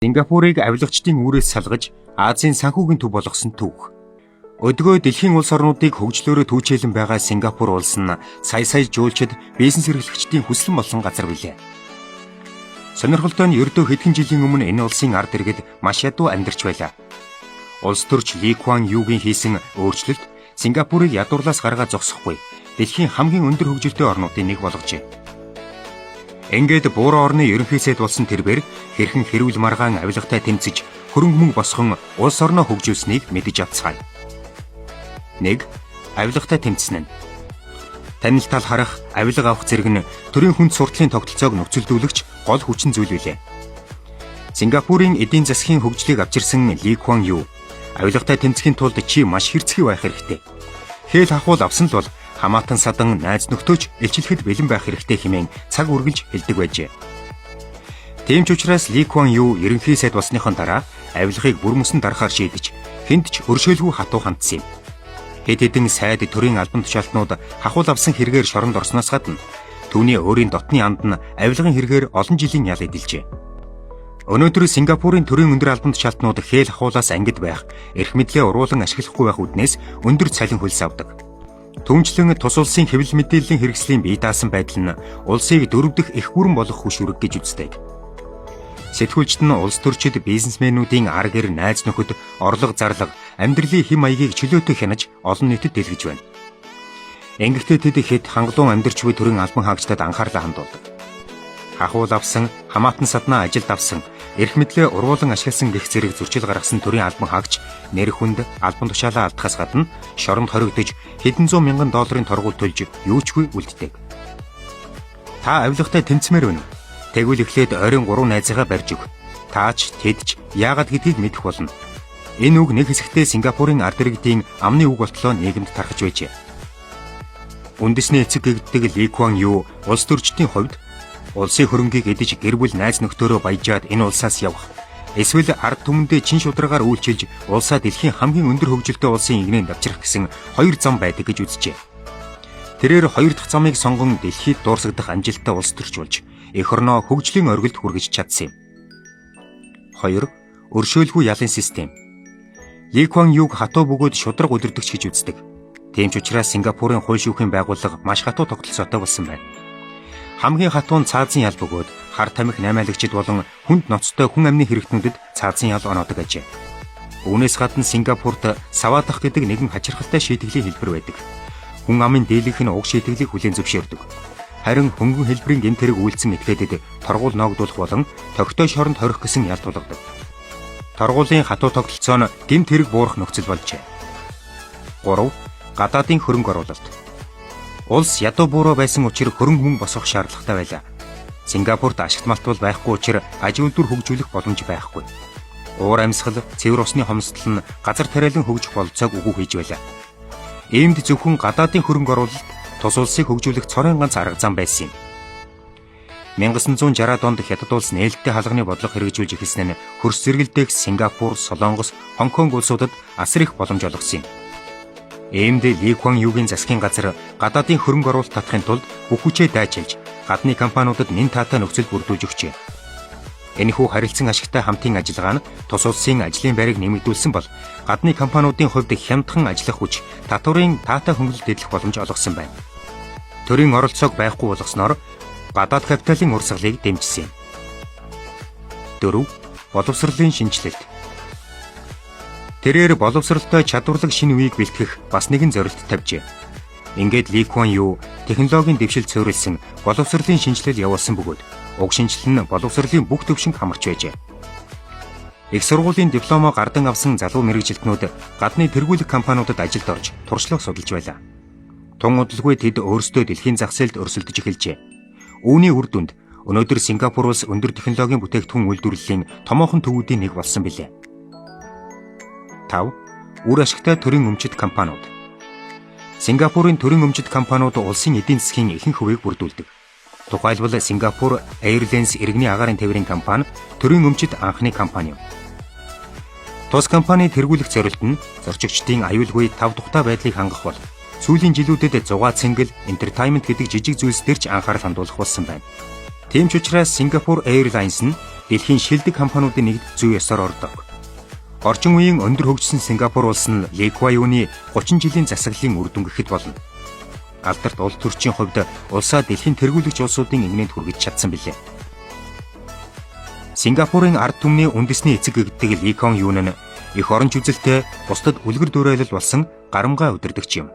Сингапурыг авилгачдын үүрээс салгаж Азийн санхүүгийн төв болгосон түүх. Өдгөө дэлхийн улс орнуудыг хөгжлөөрөө түүчээлэн байгаа Сингапур улс нь сая жуулчид бизнес эрхлэгчдийн хүслэн болсон газар билээ. Сонирхолтой нь ердөө хэдхэн жилийн өмнө энэ улсын ард иргэд маш ядуу амьдарч байлаа. Улс төрч Ли Куан Юугийн хийсэн өөрчлөлт Сингапурыг ядуурлаас гаргаад зогсохгүй дэлхийн хамгийн өндөр хөгжилтэй орнуудын нэг болгожээ. Ингээд бууран орны ерөнхий сайд болсон тэрбээр хэрхэн хэрүүл маргаан авилгатай тэмцэж хөрөнгө мөнгө босгон улс орноо хөгжүүлсэнийг мэдэж авцгаая. 1. Авилгатай тэмцэн нь. Танил тал харах, авилга авах зэрэг нь төрийн хүнд сурталын тогтолцоог нөхцөлдүүлэгч гол хүчин зүйл билээ. Сингапурын эдийн засгийн хөгжлийг авчирсан Ли Куан Ю авилгатай тэмцэхийн тулд чи маш хэрцгий байх хэрэгтэй. Хээл хахуул авсан л бол хамаатан садан найз нөхдөөч илчлэхэд бэлэн байх хэрэгтэй хэмээн цаг үргэлж хэлдэг байжээ. Тийм ч учраас Ли Куан Ю ерөнхий сайд болсныхон дараа авилгыг бүр мөсөн дарахаар шийдэж хэнд ч өршөөлгүй хатуу хандсан юм. Хэд хэдэн сайд төрийн албан тушаалтнууд хахуул авсан хэрэгээр шоронд орсноос гадна түүний өөрийн дотны анд нь авилгын хэрэгээр олон жилийн ял эдэлжээ. Өнөөдөр Сингапурын төрийн өндөр албан тушаалтнууд хээл хахуулаас ангид байх, эрх мэдлээ уруулан ашиглахгүй байх үднээс өндөр цалин хөлс авдаг. Түүнчлэн тус улсын хэвлэл мэдээллийн хэрэгслийн бие даасан байдал нь улсыг дөрөв дэх эх гүрэн болох хөшүүрэг гэж үздэг. Сэтгүүлчид нь улс төрчид бизнесмэнүүдийн ар гэр найз нөхөд орлого зарлага, амьдралын хэм маягийг чөлөөтэй хянаж олон нийтэд дэлгэж байна. Ингэхдээ тэд хэд хангалуун амьдарч буй төрийн албан хаагчдад анхаарлаа хандуулдаг. Хахуул авсан, хамаатан саднаа ажилд авсан, эрх мэдлээ уруулан ашигласан гэх зэрэг зөрчил гаргасан төрийн албан хаагч нэр хүнд албан тушаалаа алдахаас гадна шоронд хоригдож хэдэн зуун мянган долларын торгуул төлж юучгүй үлддэг. Та авилгатай тэмцмээр байна. Тэгвэл эхлээд ойрын 3 найзыгаа барьж өг. Таач тэдч яагаад гэдгийг мэдэх болно. Энэ үг нэг хэсэгтээ Сингапурын ард иргэдийн амны үг болтлоо нийгэмд тархаж байжээ. Үндэсний эцэг гэгддэг Ли Куан Ю улс төрчдийн хувьд улсын хөрөнгийг эдэж гэр бүл найз нөхдөөрөө баяжаад энэ улсаас явах. Эсвэл ард түмэндээ чин шударгаар үйлчилж улсаа дэлхийн хамгийн өндөр хөгжилтэй улсын игнэнд авчрах гэсэн хоёр зам байдаг гэж үзжээ. Тэрээр хоёр дахь замыг сонгон дэлхийд дуурсагдах амжилттай улс төрч болж эх орноо хөгжлийн оргилд хүргэж чадсан юм. 2. Өршөөлгүй ялын систем. Ли Куан Юг хатуу бөгөөд шудраг удирдагч гэж үздэг. Тийм ч учраас Сингапурын хууль шүүхийн байгууллага маш хатуу тогтолцоотой болсон байна. Хамгийн хатуу нь цаазын ял бөгөөд хар тамхи наймаалагчид болон хүнд ноцтой хүн амны хэрэгтнүүдэд цаазын ял оноодог ажээ. Үүнээс гадна Сингапурт саваадах гэдэг нэгэн хачирхалтай шийтгэлийн хэлбэр байдаг. Хүн амын дийлэнх нь уг шийтгэлийг хүлээн зөвшөөрдөг. Харин хөнгөн хэлбэрийн гэмт хэрэг үйлдсэн этгээдэд торгуул ноогдуулах болон тогттой шоронд хорих гэсэн ял тулгадаг. Торгуулийн хатуу тогтолцоо нь гэмт хэрэг буурах нөхцөл болжээ. 3. Гадаадын хөрөнгө оруулалт. Улс ядуу бууруу байсан учраас хөрөнгө мөнгө босгох шаардлагатай байлаа. Сингапурт ашигт малтвал байхгүй учраас аж үйлдвэр хөгжүүлэх боломж байхгүй. Уур амьсгал, цэвэр усны хомсдол нь газар тариалан хөгжих болцоог үгүй хийж байлаа. Иймд зөвхөн гадаадын хөрөнгө оруулалт тус улсыг хөгжүүлэх цорын ганц арга зам байсан юм. 1960-аад онд Хятад улс нээлттэй хаалганы бодлого хэрэгжүүлж эхэлсэн нь хөрс зэрэгэлдэх Сингапур, Солонгос, Хонконг улсуудад асар их боломж олгосон юм. Иймд Ли Куан Югийн засгийн газар гадаадын хөрөнгө оруулалт татахын тулд бүх хүчээ дайчилж гадны компаниудад нэн таатай нөхцөл бүрдүүлж өгчээ. Энэхүү харилцан ашигтай хамтын ажиллагаа нь тус улсын ажлын байрыг нэмэгдүүлсэн бол гадны компаниудын хувьд хямдхан ажиллах хүч, татварын таатай хөнгөлөлт эдлэх боломж олгосон байна. Төрийн оролцоог байхгүй болгосноор гадаад капиталын урсгалыг дэмжсэн юм. 4. Боловсролын шинжилэлт. Тэрээр боловсролтой чадварлаг шинэ үеийг бэлтгэх бас нэгэн зорилт тавьжээ. Ингээд Ли Куан Ю технологийн дэвшилд суурилсан боловсролын шинжилэл явуулсан бөгөөд уг шинжилэл нь боловсролын бүх төвшинг хамарч байжээ. Их сургуулийн дипломоо гардан авсан залуу мэргэжилтнүүд гадны тэргүүлэх компаниудад ажилд орж туршлага судалж байлаа. Тун удалгүй тэд өөрсдөө дэлхийн зах зээлд өрсөлдөж эхэлжээ. Үүний үр дүнд өнөөдөр Сингапур улс өндөр технологийн бүтээгдэхүүн үйлдвэрлэлийн томоохон төвүүдийн нэг болсон билээ. 5. Үр ашигтай төрийн өмчит компаниуд. Сингапурын төрийн өмчит компаниуд улсын эдийн засгийн ихэнх хувийг бүрдүүлдэг. Тухайлбал Сингапур Airlines иргэний агаарын тээврийн компани төрийн өмчит анхны компани юм. Тус компани тэргүүлэх зорилт нь зорчигчдын аюулгүй тав тухтай байдлыг хангах бол сүүлийн жилүүдэд зугаа цэнгэл, entertainment гэдэг жижиг зүйлс дээр ч анхаарал хандуулах болсон байна. Тийм ч учраас Singapore Airlines нь дэлхийн шилдэг компаниудын нэгд зүй ёсоор ордог. Орчин үеийн өндөр хөгжсөн Сингапур улс нь Lee Kuan Yew-ны 30 жилийн засаглалын үр дүн гэхэд болно. Алдарт улс төрчийн хувьд улсаа дэлхийн тэргүүлэгч улсуудын игнэнд хүргэж чадсан билээ. Сингапурын ард түмний үндэсний эцэг гэгддэг Lee Kuan Yew нь их оронч үзэлтэй бусдад үлгэр дуурайлал болсон гарамгай удирдагч юм.